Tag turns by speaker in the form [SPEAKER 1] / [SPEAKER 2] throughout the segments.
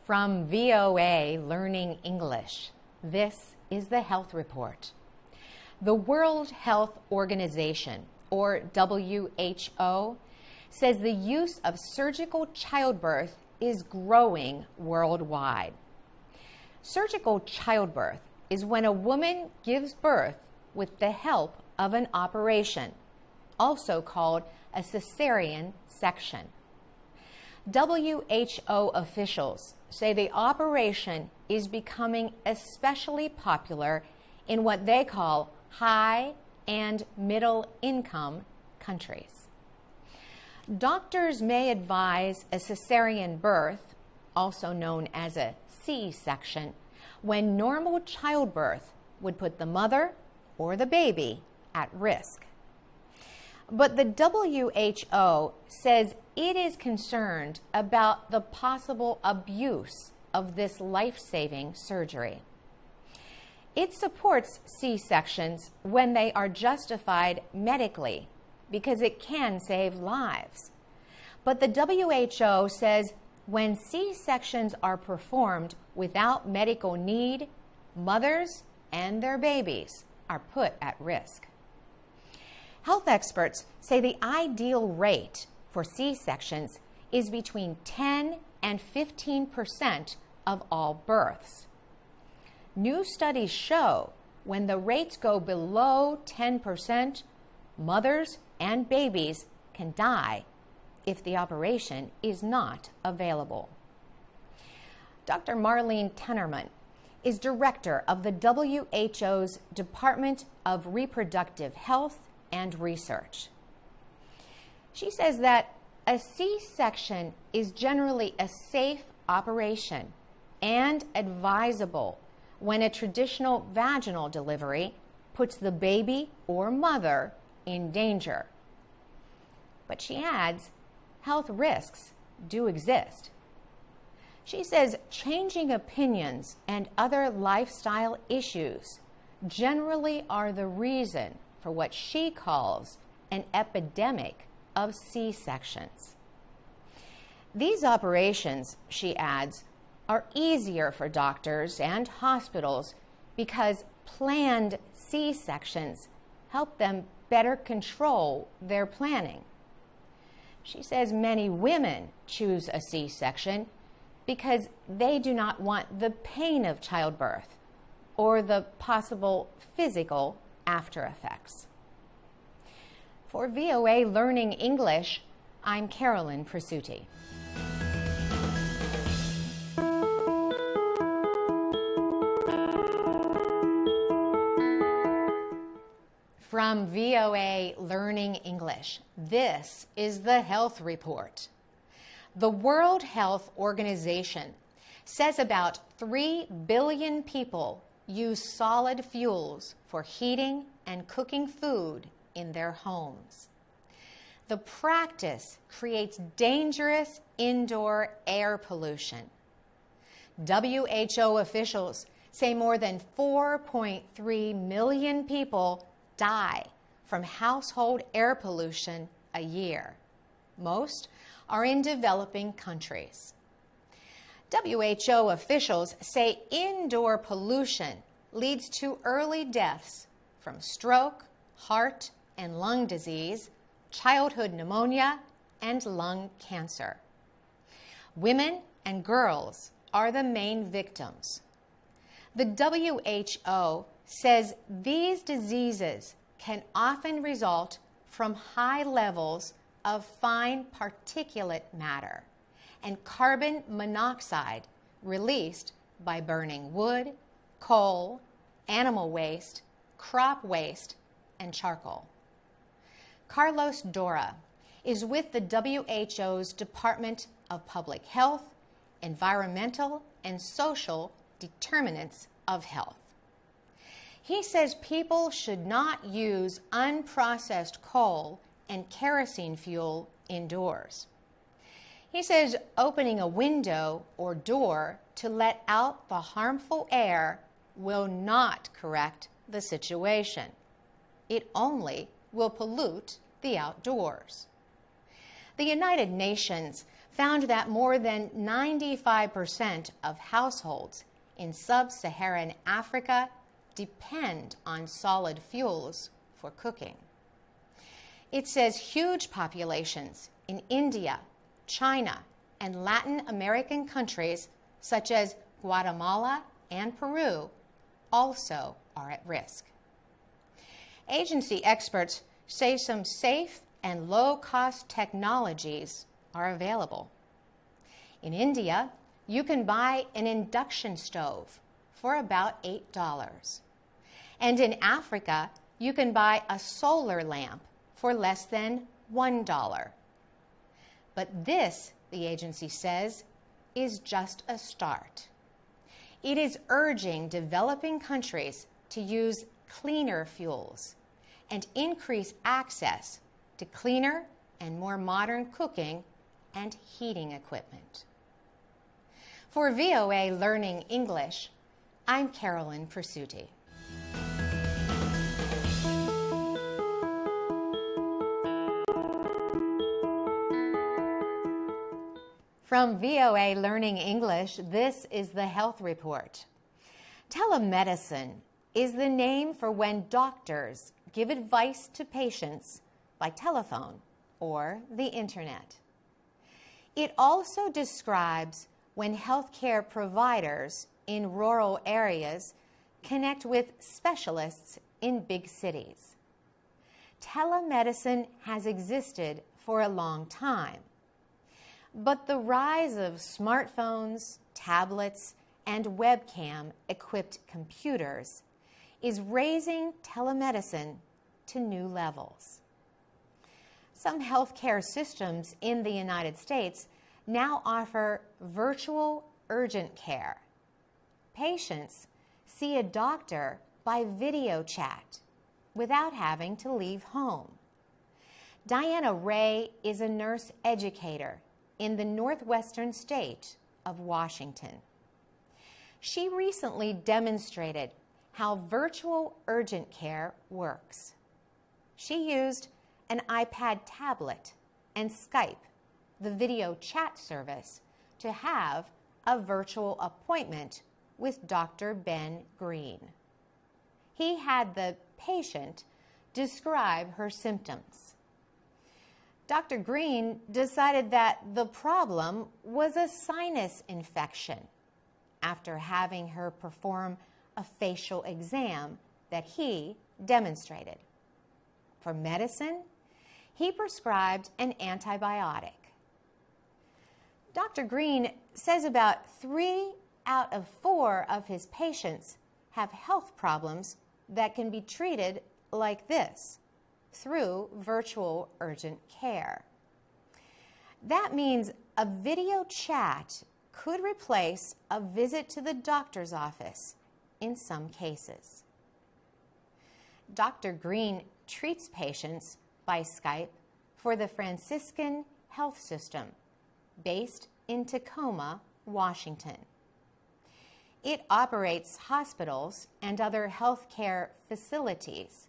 [SPEAKER 1] From VOA Learning English, this is the Health Report. The World Health Organization, or WHO, says the use of surgical childbirth is growing worldwide. Surgical childbirth is when a woman gives birth with the help of an operation, also called a cesarean section. WHO officials say the operation is becoming especially popular in what they call high and middle income countries. Doctors may advise a cesarean birth, also known as a C-section, when normal childbirth would put the mother or the baby at risk. But the WHO says it is concerned about the possible abuse of this life-saving surgery. It supports C-sections when they are justified medically because it can save lives. But the WHO says when C-sections are performed without medical need, mothers and their babies are put at risk. Health experts say the ideal rate for C-sections is between 10 and 15% of all births. New studies show when the rates go below 10%, mothers and babies can die if the operation is not available. Dr. Marlene Tennerman is director of the WHO's Department of Reproductive Health and Research. She says that a C-section is generally a safe operation and advisable when a traditional vaginal delivery puts the baby or mother in danger. But she adds, health risks do exist. She says changing opinions and other lifestyle issues generally are the reason for what she calls an epidemic of C-sections. These operations, she adds, are easier for doctors and hospitals because planned C-sections help them better control their planning. She says many women choose a C-section because they do not want the pain of childbirth or the possible physical after effects. For VOA Learning English, I'm Carolyn Presutti. From VOA Learning English, this is the Health Report. The World Health Organization says about 3 billion people use solid fuels for heating and cooking food in their homes. The practice creates dangerous indoor air pollution. WHO officials say more than 4.3 million people die from household air pollution a year. Most are in developing countries. WHO officials say indoor pollution leads to early deaths from stroke, heart and lung disease, childhood pneumonia, and lung cancer. Women and girls are the main victims. The WHO says these diseases can often result from high levels of fine particulate matter and carbon monoxide released by burning wood, coal, animal waste, crop waste, and charcoal. Carlos Dora is with the WHO's Department of Public Health, Environmental and Social Determinants of Health. He says people should not use unprocessed coal and kerosene fuel indoors. He says opening a window or door to let out the harmful air will not correct the situation. It only will pollute the outdoors. The United Nations found that more than 95% of households in sub-Saharan Africa depend on solid fuels for cooking. It says huge populations in India, China, and Latin American countries such as Guatemala and Peru also are at risk. Agency experts say some safe and low-cost technologies are available. In India, you can buy an induction stove for about $8. And in Africa, you can buy a solar lamp for less than $1. But this, the agency says, is just a start. It is urging developing countries to use cleaner fuels and increase access to cleaner and more modern cooking and heating equipment. For VOA Learning English, I'm Carolyn Persutti. From VOA Learning English, this is the Health Report. Telemedicine is the name for when doctors give advice to patients by telephone or the internet. It also describes when healthcare providers in rural areas connect with specialists in big cities. Telemedicine has existed for a long time. But the rise of smartphones, tablets, and webcam-equipped computers is raising telemedicine to new levels. Some healthcare systems in the United States now offer virtual urgent care. Patients see a doctor by video chat without having to leave home. Diana Ray is a nurse educator in the northwestern state of Washington. She recently demonstrated how virtual urgent care works. She used an iPad tablet and Skype, the video chat service, to have a virtual appointment with Dr. Ben Green. He had the patient describe her symptoms. Dr. Green decided that the problem was a sinus infection after having her perform a facial exam that he demonstrated. For medicine, he prescribed an antibiotic. Dr. Green says about 3 out of 4 of his patients have health problems that can be treated like this, through virtual urgent care. That means a video chat could replace a visit to the doctor's office in some cases. Dr. Green treats patients by Skype for the Franciscan Health System, based in Tacoma, Washington. It operates hospitals and other healthcare facilities.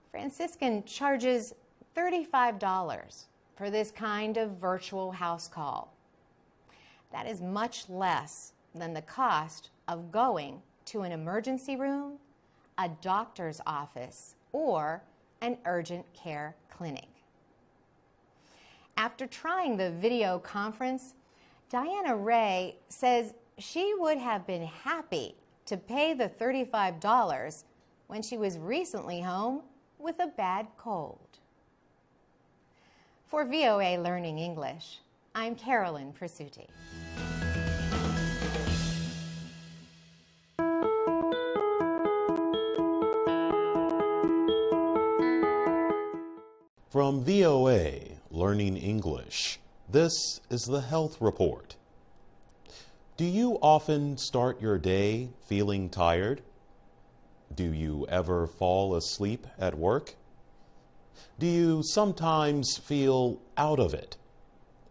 [SPEAKER 1] Franciscan charges $35 for this kind of virtual house call. That is much less than the cost of going to an emergency room, a doctor's office, or an urgent care clinic. After trying the video conference, Diana Ray says she would have been happy to pay the $35 when she was recently home with a bad cold. For VOA Learning English, I'm Carolyn Persutti.
[SPEAKER 2] From VOA Learning English, this is the Health Report. Do you often start your day feeling tired? Do you ever fall asleep at work? Do you sometimes feel out of it,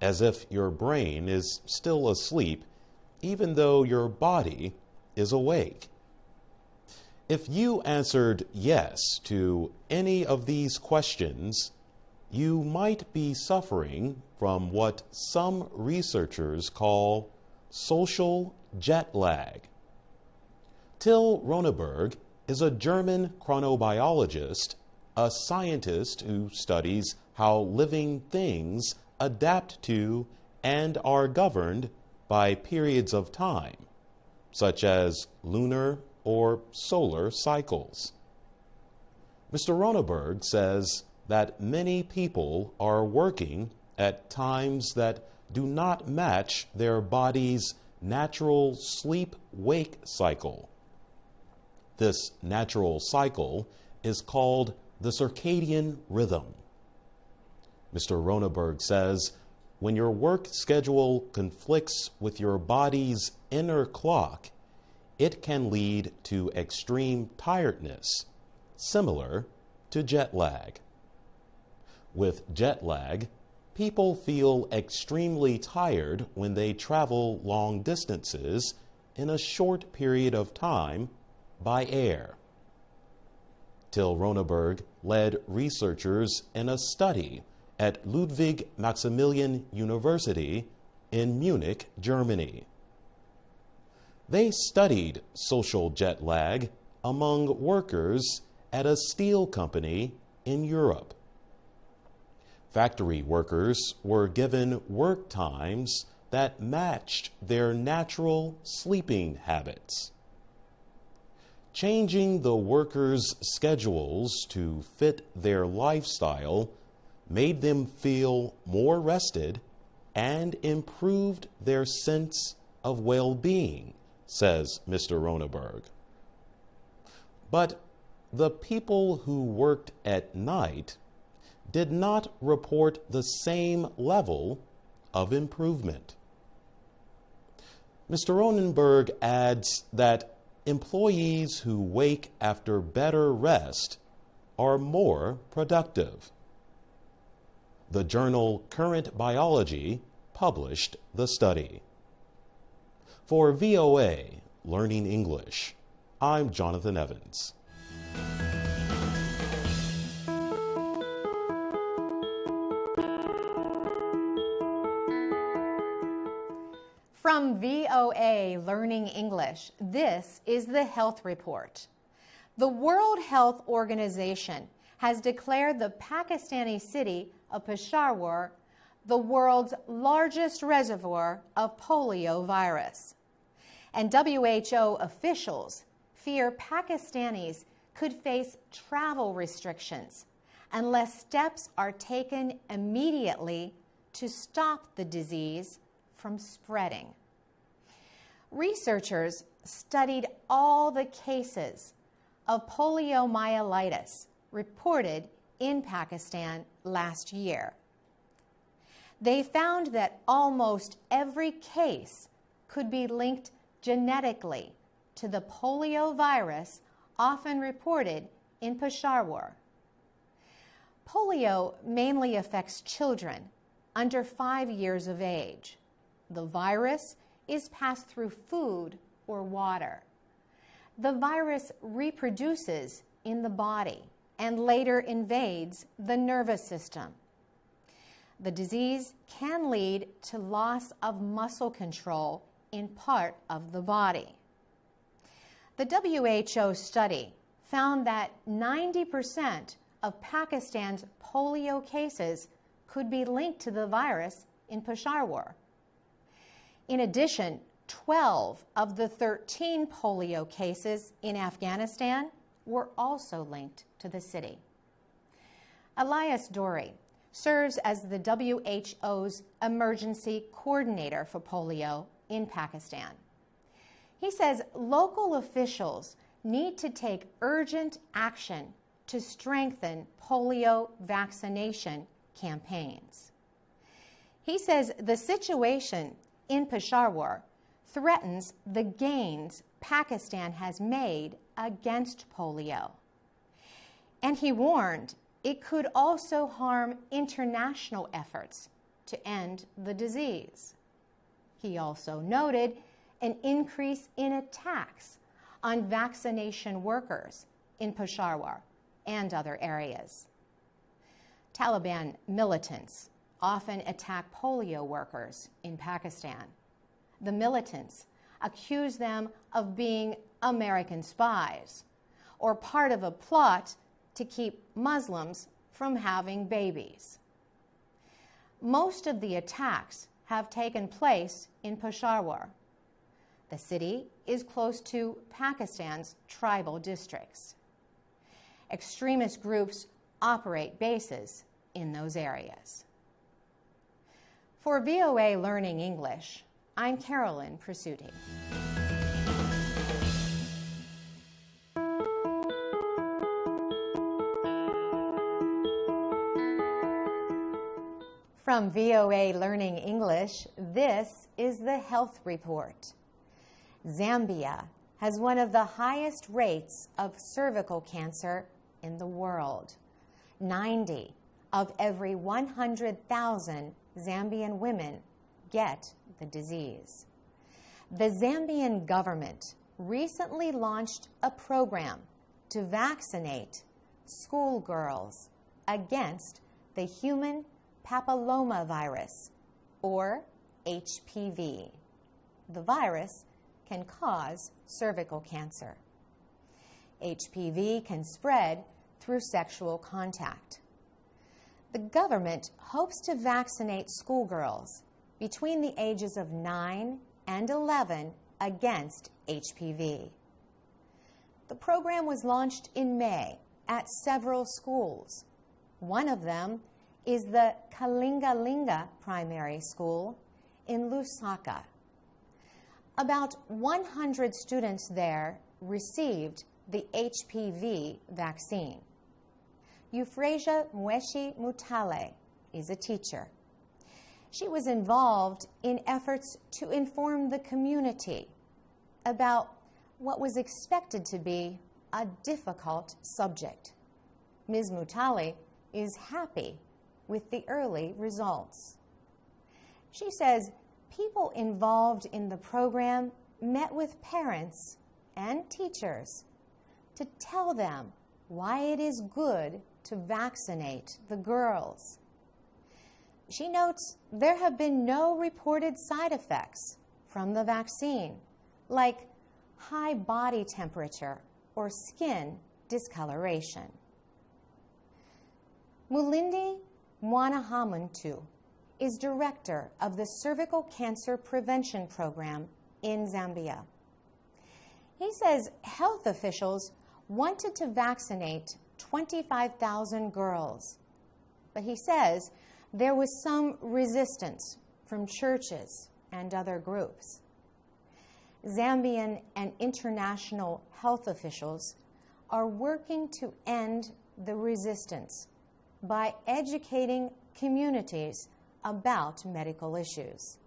[SPEAKER 2] as if your brain is still asleep, even though your body is awake? If you answered yes to any of these questions, you might be suffering from what some researchers call social jet lag. Till Roneberg is a German chronobiologist, a scientist who studies how living things adapt to and are governed by periods of time, such as lunar or solar cycles. Mr. Roneberg says that many people are working at times that do not match their body's natural sleep-wake cycle. This natural cycle is called the circadian rhythm. Mr. Roneberg says when your work schedule conflicts with your body's inner clock, it can lead to extreme tiredness, similar to jet lag. With jet lag, people feel extremely tired when they travel long distances in a short period of time by air. Till Roneberg led researchers in a study at Ludwig Maximilian University in Munich, Germany. They studied social jet lag among workers at a steel company in Europe. Factory workers were given work times that matched their natural sleeping habits. Changing the workers' schedules to fit their lifestyle made them feel more rested and improved their sense of well-being, says Mr. Roneberg. But the people who worked at night did not report the same level of improvement. Mr. Roneberg adds that employees who wake after better rest are more productive. The journal Current Biology published the study. For VOA Learning English, I'm Jonathan Evans.
[SPEAKER 1] From VOA Learning English, this is the Health Report. The World Health Organization has declared the Pakistani city of Peshawar the world's largest reservoir of polio virus. And WHO officials fear Pakistanis could face travel restrictions unless steps are taken immediately to stop the disease from spreading. Researchers studied all the cases of poliomyelitis reported in Pakistan last year. They found that almost every case could be linked genetically to the polio virus often reported in Peshawar. Polio mainly affects children under 5 years of age. The virus is passed through food or water. The virus reproduces in the body and later invades the nervous system. The disease can lead to loss of muscle control in part of the body. The WHO study found that 90% of Pakistan's polio cases could be linked to the virus in Peshawar. In addition, 12 of the 13 polio cases in Afghanistan were also linked to the city. Elias Dorey serves as the WHO's emergency coordinator for polio in Pakistan. He says local officials need to take urgent action to strengthen polio vaccination campaigns. He says the situation in Peshawar threatens the gains Pakistan has made against polio. And he warned it could also harm international efforts to end the disease. He also noted an increase in attacks on vaccination workers in Peshawar and other areas. Taliban militants often attack polio workers in Pakistan. The militants accuse them of being American spies or part of a plot to keep Muslims from having babies. Most of the attacks have taken place in Peshawar. The city is close to Pakistan's tribal districts. Extremist groups operate bases in those areas. For VOA Learning English, I'm Carolyn Presutti. From VOA Learning English, this is the Health Report. Zambia has one of the highest rates of cervical cancer in the world. 90 of every 100,000 Zambian women get the disease. The Zambian government recently launched a program to vaccinate schoolgirls against the human papillomavirus, or HPV. The virus can cause cervical cancer. HPV can spread through sexual contact. The government hopes to vaccinate schoolgirls between the ages of 9 and 11 against HPV. The program was launched in May at several schools. One of them is the Kalingalinga Primary School in Lusaka. About 100 students there received the HPV vaccine. Euphrasia Mweshi Mutale is a teacher. She was involved in efforts to inform the community about what was expected to be a difficult subject. Ms. Mutale is happy with the early results. She says people involved in the program met with parents and teachers to tell them why it is good to vaccinate the girls. She notes there have been no reported side effects from the vaccine, like high body temperature or skin discoloration. Mulindi Mwanahamuntu is director of the Cervical Cancer Prevention Program in Zambia. He says health officials wanted to vaccinate 25,000 girls, but he says there was some resistance from churches and other groups. Zambian and international health officials are working to end the resistance by educating communities about medical issues.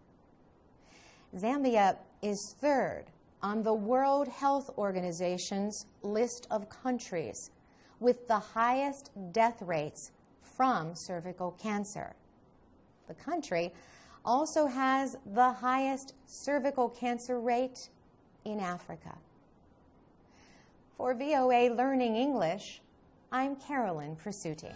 [SPEAKER 1] Zambia is third on the World Health Organization's list of countries with the highest death rates from cervical cancer. The country also has the highest cervical cancer rate in Africa. For VOA Learning English, I'm Carolyn Presutti.